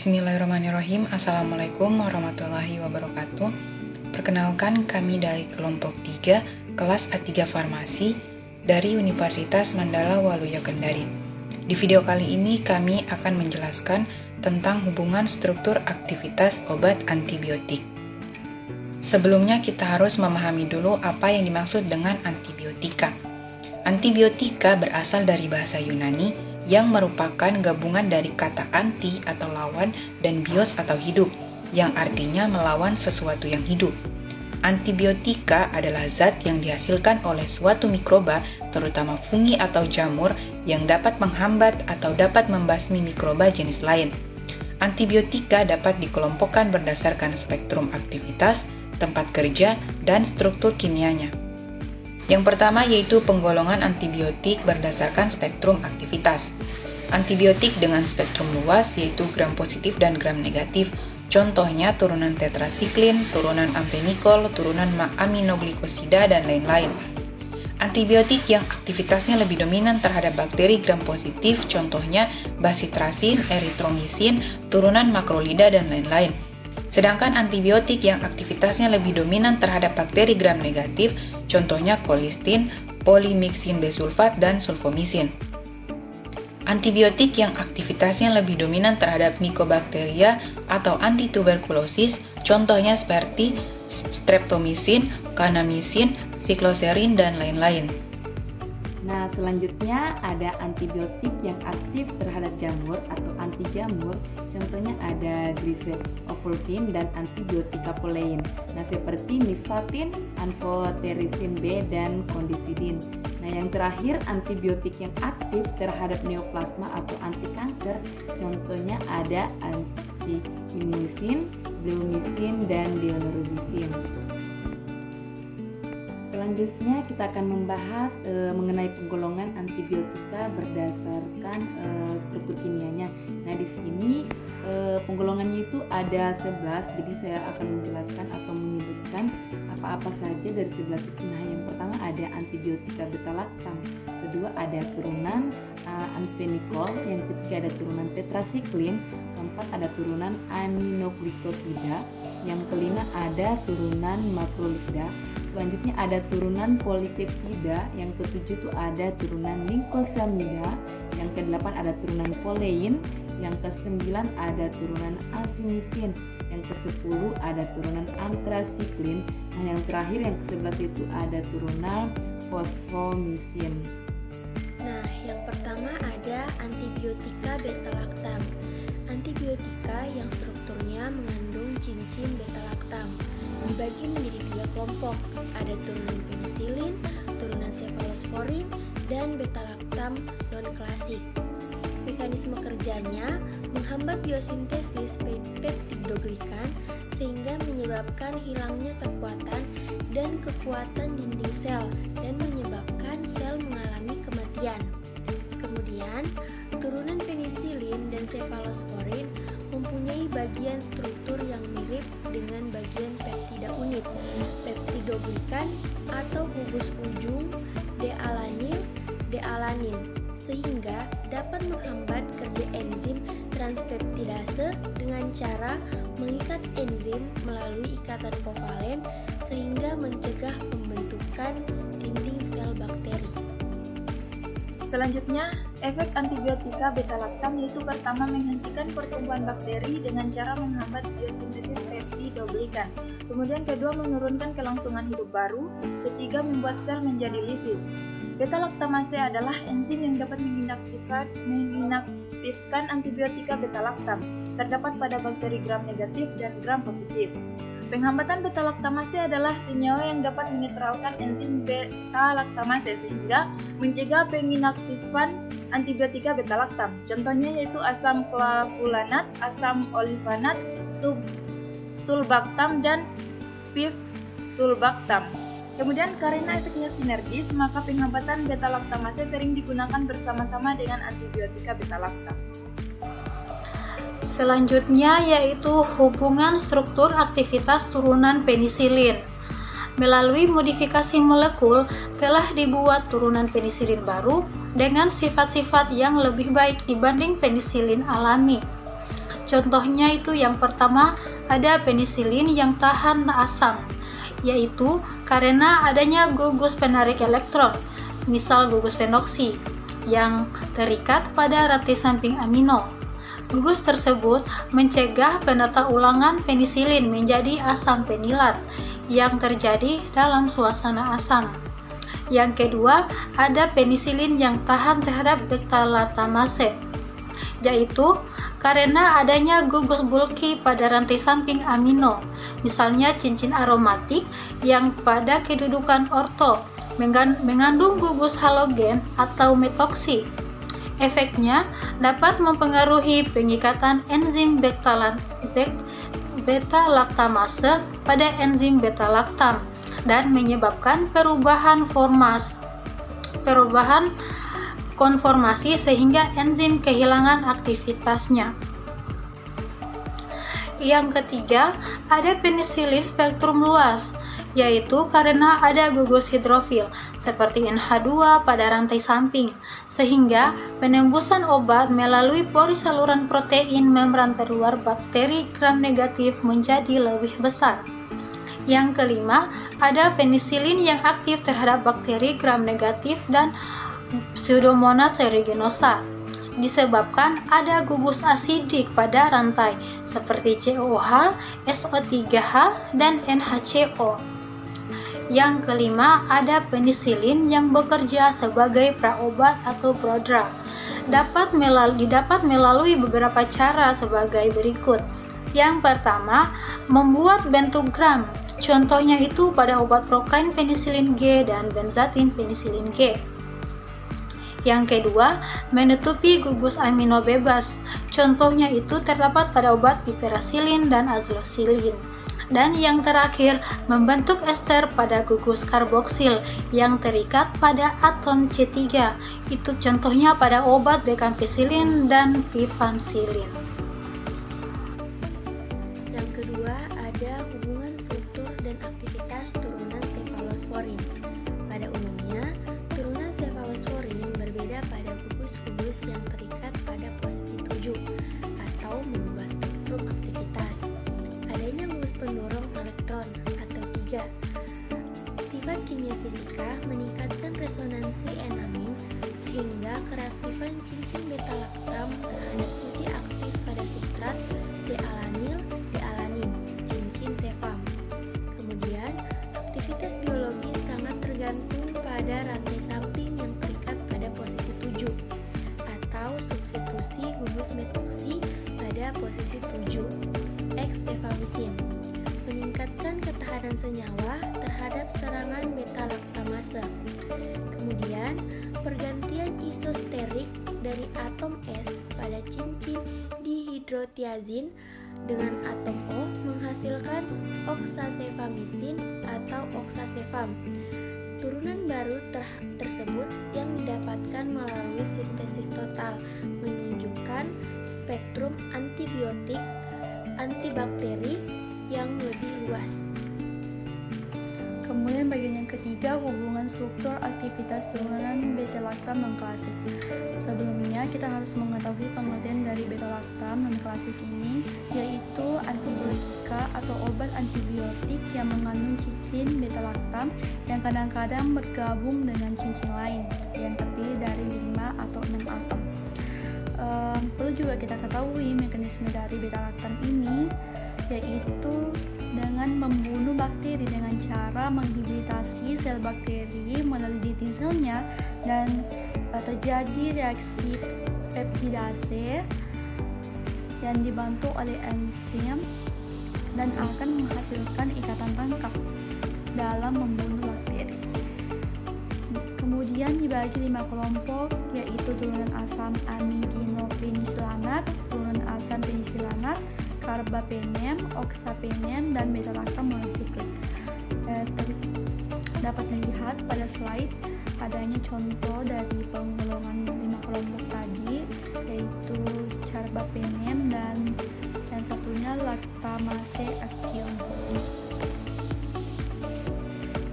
Bismillahirrahmanirrahim. Assalamualaikum warahmatullahi wabarakatuh. Perkenalkan, kami dari kelompok 3 kelas A3 Farmasi dari Universitas Mandala Waluyo Kendari. Di video kali ini kami akan menjelaskan tentang hubungan struktur aktivitas obat antibiotik. Sebelumnya kita harus memahami dulu apa yang dimaksud dengan antibiotika. Antibiotika berasal dari bahasa Yunani yang merupakan gabungan dari kata anti atau lawan dan bios atau hidup, yang artinya melawan sesuatu yang hidup. Antibiotika adalah zat yang dihasilkan oleh suatu mikroba, terutama fungi atau jamur, yang dapat menghambat atau dapat membasmi mikroba jenis lain. Antibiotika dapat dikelompokkan berdasarkan spektrum aktivitas, tempat kerja, dan struktur kimianya. Yang pertama yaitu penggolongan antibiotik berdasarkan spektrum aktivitas. Antibiotik dengan spektrum luas yaitu gram positif dan gram negatif. Contohnya turunan tetrasiklin, turunan amfenikol, turunan aminoglikosida, dan lain-lain. Antibiotik yang aktivitasnya lebih dominan terhadap bakteri gram positif, contohnya basitrasin, eritromisin, turunan makrolida, dan lain-lain. Sedangkan antibiotik yang aktivitasnya lebih dominan terhadap bakteri gram negatif, contohnya kolistin, polimixin bisulfat, dan sulfomisin. Antibiotik yang aktivitasnya lebih dominan terhadap Mycobacteria atau antituberkulosis, contohnya seperti streptomycin, kanamycin, sikloserin, dan lain-lain. Nah, selanjutnya ada antibiotik yang aktif terhadap jamur atau anti jamur. Contohnya ada glycephulvin dan antibiotika polein. Nah, seperti nistatin, amphotericin B, dan kondisidin. Nah, yang terakhir antibiotik yang aktif terhadap neoplasma atau anti kanker. Contohnya ada anti-immunosin, bleomycin, dan deodorizin. Selanjutnya kita akan membahas mengenai penggolongan antibiotika berdasarkan struktur kimianya. Nah, di sini penggolongannya itu ada 11, jadi saya akan menjelaskan atau menyebutkan apa-apa saja dari 11 itu. Nah, yang pertama ada antibiotika beta-lactam, kedua ada turunan amfenikol, yang ketiga ada turunan tetrasiklin, keempat ada turunan aminoglikosida, yang kelima ada turunan makrolida. Selanjutnya ada turunan polipeptida, yang ketujuh itu ada turunan linkosamida, yang kedelapan ada turunan polein, yang kesembilan ada turunan artemisin, yang kesepuluh ada turunan antrasiklin, nah yang terakhir yang ke-11 itu ada turunan fosfomisin. Nah, yang pertama ada antibiotika beta-lactam. Antibiotika yang strukturnya mengandung cincin beta-lactam dibagi menjadi 3 kelompok. Ada turunan penisilin, turunan cephalosporin, dan beta-lactam non-klasik. Mekanisme kerjanya menghambat biosintesis peptidoglikan sehingga menyebabkan hilangnya kekuatan dan kekuatan dinding sel dan menyebabkan sel mengalami kematian. Kemudian, turunan penisilin dan cephalosporin mempunyai bagian struktur yang mirip dengan bagian peptida unit, peptidoglikan atau gugus ujung dealanin, sehingga dapat menghambat kerja enzim transpeptidase dengan cara mengikat enzim melalui ikatan kovalen sehingga mencegah pembentukan dinding sel bakteri. Selanjutnya, efek antibiotika beta-lactam yaitu pertama menghentikan pertumbuhan bakteri dengan cara menghambat biosintesis peptidoglikan. Kemudian kedua menurunkan kelangsungan hidup baru. Ketiga membuat sel menjadi lisis. Beta-lactamase adalah enzim yang dapat menginaktifkan antibiotika beta-lactam. Terdapat pada bakteri gram negatif dan gram positif. Penghambatan beta-lactamase adalah senyawa yang dapat menetralkan enzim beta-lactamase sehingga mencegah penginaktifan antibiotika beta-lactam. Contohnya yaitu asam clavulanat, asam olivanat, sulbactam, dan pivsulbactam. Kemudian karena efeknya sinergis, maka penghambatan beta-lactamase sering digunakan bersama-sama dengan antibiotika beta-lactam. Selanjutnya yaitu hubungan struktur aktivitas turunan penisilin. Melalui modifikasi molekul telah dibuat turunan penisilin baru dengan sifat-sifat yang lebih baik dibanding penisilin alami. Contohnya itu yang pertama ada penisilin yang tahan asam, yaitu karena adanya gugus penarik elektron, misal gugus fenoksi, yang terikat pada rantai samping amino. Gugus tersebut mencegah penata ulangan penisilin menjadi asam penilat yang terjadi dalam suasana asam. Yang kedua, ada penisilin yang tahan terhadap beta-lactamase, yaitu karena adanya gugus bulky pada rantai samping amino, misalnya cincin aromatik yang pada kedudukan orto mengandung gugus halogen atau metoksi. Efeknya dapat mempengaruhi pengikatan enzim beta-lactamase pada enzim beta-lactam dan menyebabkan perubahan konformasi sehingga enzim kehilangan aktivitasnya. Yang ketiga, ada penisilin spektrum luas, yaitu karena ada gugus hidrofil seperti NH2 pada rantai samping, sehingga penembusan obat melalui pori saluran protein membran terluar bakteri gram negatif menjadi lebih besar. Yang kelima, ada penisilin yang aktif terhadap bakteri gram negatif dan Pseudomonas aeruginosa, disebabkan ada gugus asidik pada rantai seperti COH, SO3H, dan NHCO. Yang kelima, ada penisilin yang bekerja sebagai praobat atau prodrug. Didapat melalui beberapa cara sebagai berikut. Yang pertama, membuat bentuk gram. Contohnya itu pada obat prokain penisilin G dan benzatin penisilin G. Yang kedua, menutupi gugus amino bebas. Contohnya itu terdapat pada obat piperacillin dan azlosilin. Dan yang terakhir, membentuk ester pada gugus karboksil yang terikat pada atom C3. Itu contohnya pada obat bekampicillin dan rifampicillin. Yang kedua, ada hubungan struktur dan aktivitas turunan cefalosporin. Pada umumnya, turunan cefalosporin berbeda pada gugus-gugus yang terikat pada posisi 7 atau mengubah spektrum aktivitas. Adanya gugus pendorong elektron atau 3. Sifat kimia fisika meningkatkan resonansi enamin sehingga kereaktifan cincin beta-lactam terhadap putih aktif pada substrat D-alanil, D-alanin, cincin sefam. Kemudian, aktivitas biologis sangat tergantung pada rantai samping yang terikat pada posisi 7 atau substitusi gugus metoksi pada posisi 7. X-cefamisin meningkatkan ketahanan senyawa terhadap serangan beta-lactamase. Kemudian, pergantian isosterik dari atom S pada cincin dihidrotiazin dengan atom O menghasilkan oksasefamisin atau oksasefam. Turunan baru tersebut yang didapatkan melalui sintesis total menunjukkan spektrum antibiotik antibakteri yang lebih luas. Kemudian bagian yang ketiga, hubungan struktur aktivitas turunan beta-lactam non-klasik. Sebelumnya kita harus mengetahui pengertian dari beta-lactam non-klasik ini, yaitu antibiotika atau obat antibiotik yang mengandung cincin beta-lactam yang kadang-kadang bergabung dengan cincin lain yang terdiri dari 5 atau 6 atom. Perlu juga kita ketahui mekanisme dari beta-lactam ini, yaitu dengan membunuh bakteri dengan cara menghibridasi sel bakteri melalui T selnya dan terjadi reaksi peptidase yang dibantu oleh enzim dan akan menghasilkan ikatan tangkap dalam membunuh bakteri. Kemudian dibagi 5 kelompok, yaitu turunan asam amidinopenisilanat, turunan asam penisilanat, karbapenem, oksapenem, dan beta-lactam monosiklik. Dapat dilihat pada slide adanya contoh dari penggolongan 5 kelompok tadi, yaitu carbapenem dan yang satunya lactamase action.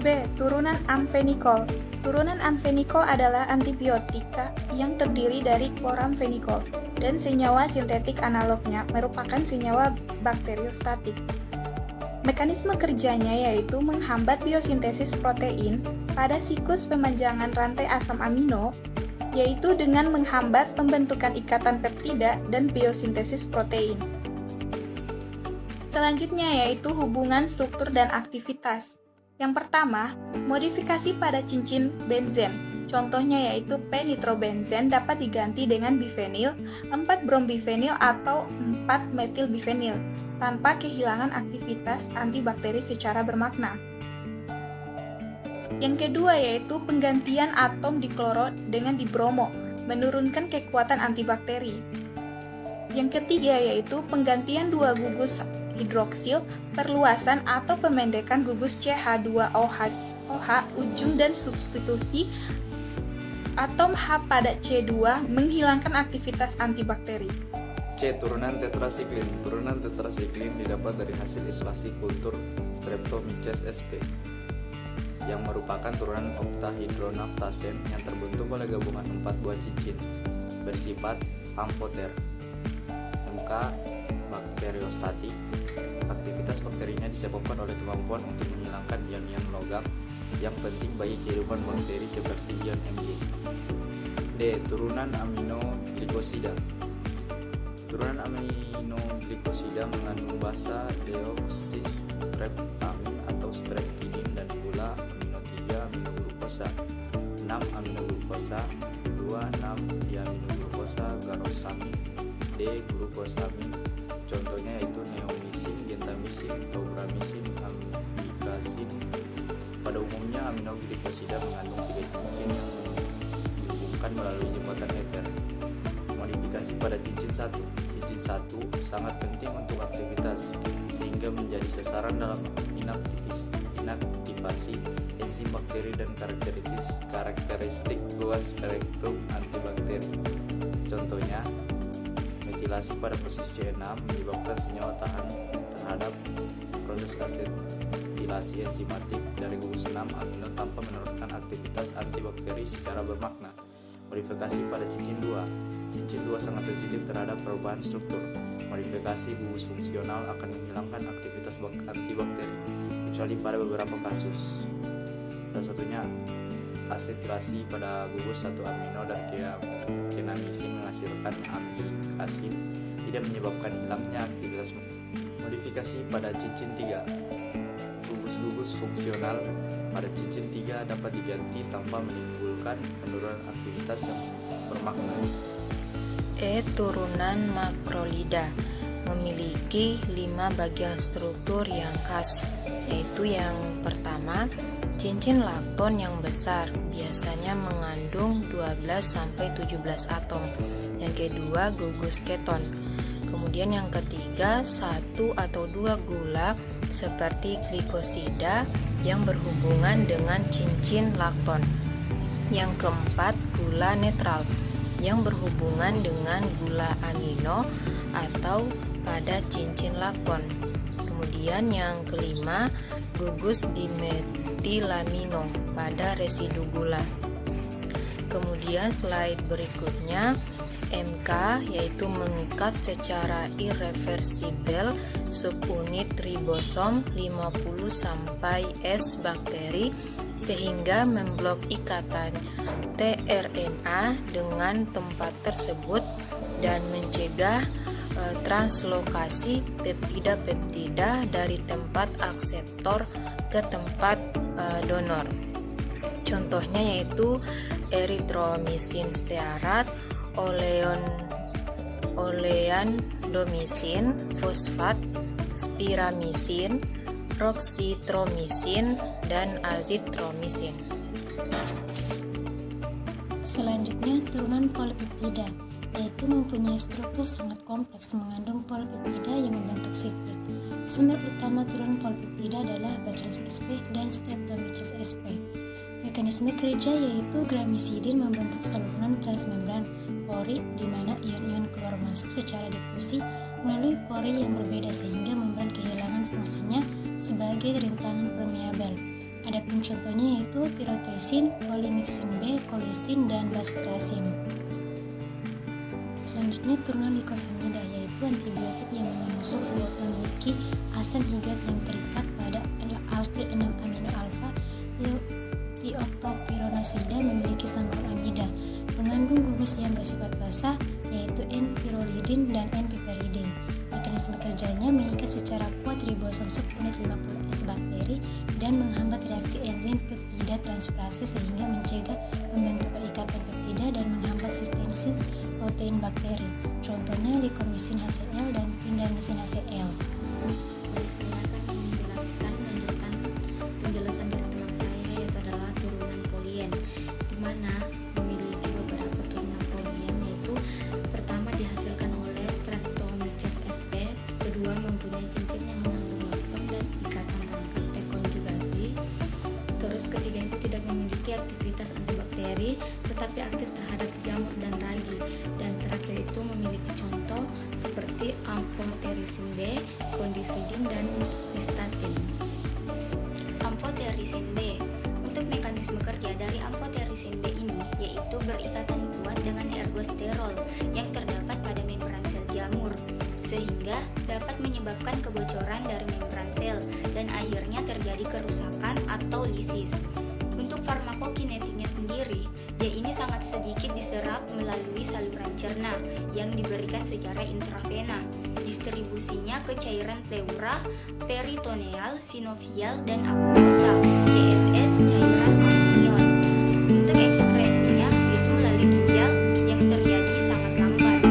B. Turunan ampenikol. Turunan amfenikol adalah antibiotika yang terdiri dari kloramfenikol dan senyawa sintetik analognya merupakan senyawa bakteriostatik. Mekanisme kerjanya yaitu menghambat biosintesis protein pada siklus pemanjangan rantai asam amino, yaitu dengan menghambat pembentukan ikatan peptida dan biosintesis protein. Selanjutnya yaitu hubungan struktur dan aktivitas. Yang pertama, modifikasi pada cincin benzen. Contohnya yaitu P-nitrobenzen dapat diganti dengan bifenil, 4-brombifenil atau 4-metilbifenil tanpa kehilangan aktivitas antibakteri secara bermakna. Yang kedua yaitu penggantian atom dikloro dengan dibromo, menurunkan kekuatan antibakteri. Yang ketiga yaitu penggantian dua gugus hidroksil, perluasan atau pemendekan gugus CH2OH ujung dan substitusi atom H pada C2 menghilangkan aktivitas antibakteri. C. Turunan tetrasiklin. Turunan tetrasiklin didapat dari hasil isolasi kultur Streptomyces sp yang merupakan turunan oktahidronaftasen yang terbentuk oleh gabungan 4 buah cincin bersifat amfoter. MK bakteriostatik. Aktivitas bakterinya disebabkan oleh kemampuan untuk menghilangkan ion-ion logam yang penting bagi kehidupan bakteri seperti ion Mg. D. Turunan aminoglikosida. Turunan aminoglikosida mengandung basa deoksistreptamin atau streptidin dan gula amino 3 aminoglukosa, 6 aminoglukosa, 2,6-diaminoglukosa, garosamin, D-glukosamin. Contohnya yaitu neomisin, gentamisin, taubramisin, ambikasin. Pada umumnya aminoglikosida mengandung 3 cincin yang dihubungkan melalui jembatan ether. Modifikasi pada cincin 1. Cincin 1 sangat penting untuk aktivitas sehingga menjadi sasaran dalam inaktivasi enzim bakteri dan karakteristik luas spektrum antibakteri. Contohnya, metilasi pada posisi C6 menyebabkan senyawa tahan terhadap proses asetilasi enzimatik dari gugus 6 amino tanpa menurunkan aktivitas antibakteri secara bermakna. Modifikasi pada cincin 2. Cincin 2 sangat sensitif terhadap perubahan struktur. Modifikasi gugus fungsional akan menghilangkan aktivitas antibakteri, kecuali pada beberapa kasus. Salah satunya asetilasi pada gugus 1 amino dan kenamisin menghasilkan amikasin tidak menyebabkan hilangnya aktivitas. Modifikasi pada cincin 3. Gugus fungsional pada cincin 3 dapat diganti tanpa menimbulkan penurunan aktivitas yang bermakna. E. Turunan makrolida memiliki 5 bagian struktur yang khas, yaitu yang pertama, cincin lakton yang besar biasanya mengandung 12-17 atom. Yang kedua, gugus keton. Kemudian yang ketiga, 1 atau 2 gula seperti glikosida yang berhubungan dengan cincin lakton. Yang keempat, gula netral yang berhubungan dengan gula amino atau pada cincin lakton. Kemudian yang kelima, gugus dimetilamino pada residu gula. Kemudian slide berikutnya, MK yaitu mengikat secara irreversibel subunit ribosom 50-S bakteri sehingga memblok ikatan tRNA dengan tempat tersebut dan mencegah translokasi peptida-peptida dari tempat akseptor ke tempat donor. Contohnya yaitu eritromisin stearat, oleandomisin, fosfat, spiramisin, roksitromisin, dan azitromisin. Selanjutnya, turunan polipeptida, yaitu mempunyai struktur sangat kompleks mengandung polipeptida yang membentuk siklik. Sumber utama turunan polipeptida adalah Bacillus sp dan Streptomyces sp. Mekanisme kerja yaitu gramisidin membentuk saluran transmembran pori di mana ion-ion keluar masuk secara difusi melalui pori yang berbeda sehingga membran kehilangan fungsinya sebagai rintangan permeabel. Adapun contohnya yaitu tirotesin, polimixin B, kolistin, dan bacitracin. Selanjutnya turunan likosamida, yaitu antibiotik yang mengusung atau memiliki asam hidrat yang terikat pada alkyl 6 amino alfa. Tioktopironasida memiliki sambungan amida, mengandung gugus yang bersifat basah, yaitu N-pirolidin dan N-piperidin. Mekanisme kerjanya mengikat secara kuat ribosom subunit 50S bakteri dan menghambat reaksi enzim peptida transferase sehingga mencegah pembentukan ikatan peptida dan menghambat sintesis protein bakteri. Contohnya likomisin HCl dan pindamisin HCl. Saya akan menjelaskan lanjutan penjelasan dari teman saya, yaitu adalah turunan polien, di mana memiliki beberapa turunan polien, yaitu pertama dihasilkan oleh Streptomyces sp, kedua mempunyai cincin yang mengandung logam dan ikatan rangka dekonjugasi, terus ketiga itu tidak memiliki aktivitas antibakteri tetapi aktif terhadap jamur dan ragi, dan terakhir itu memiliki contoh seperti amphoterisin B, kondisidin, dan nystatin. Amphoterisin B. Untuk mekanisme kerja dari amphoterisin B ini yaitu berikatan kuat dengan ergosterol yang terdapat pada membran sel jamur, sehingga dapat menyebabkan kebocoran dari membran sel dan akhirnya terjadi kerusakan atau lisis. Untuk farmakokinetiknya sendiri, dia ini sangat sedikit diserap melalui saluran cerna yang diberikan secara intravena. Distribusinya ke cairan pleura, peritoneal, sinovial, dan akuosa, CSS, cairan amnion. Untuk ekskresinya itu melalui ginjal yang terjadi sangat lambat.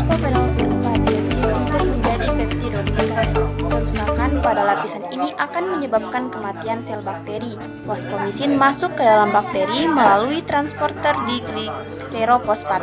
fosfofenol berupa dioksin menjadi peptidoglikase. Kerusakan pada lapisan ini akan menyebabkan kematian sel bakteri. Fosfomisin masuk ke dalam bakteri melalui transporter di glikseroposfat.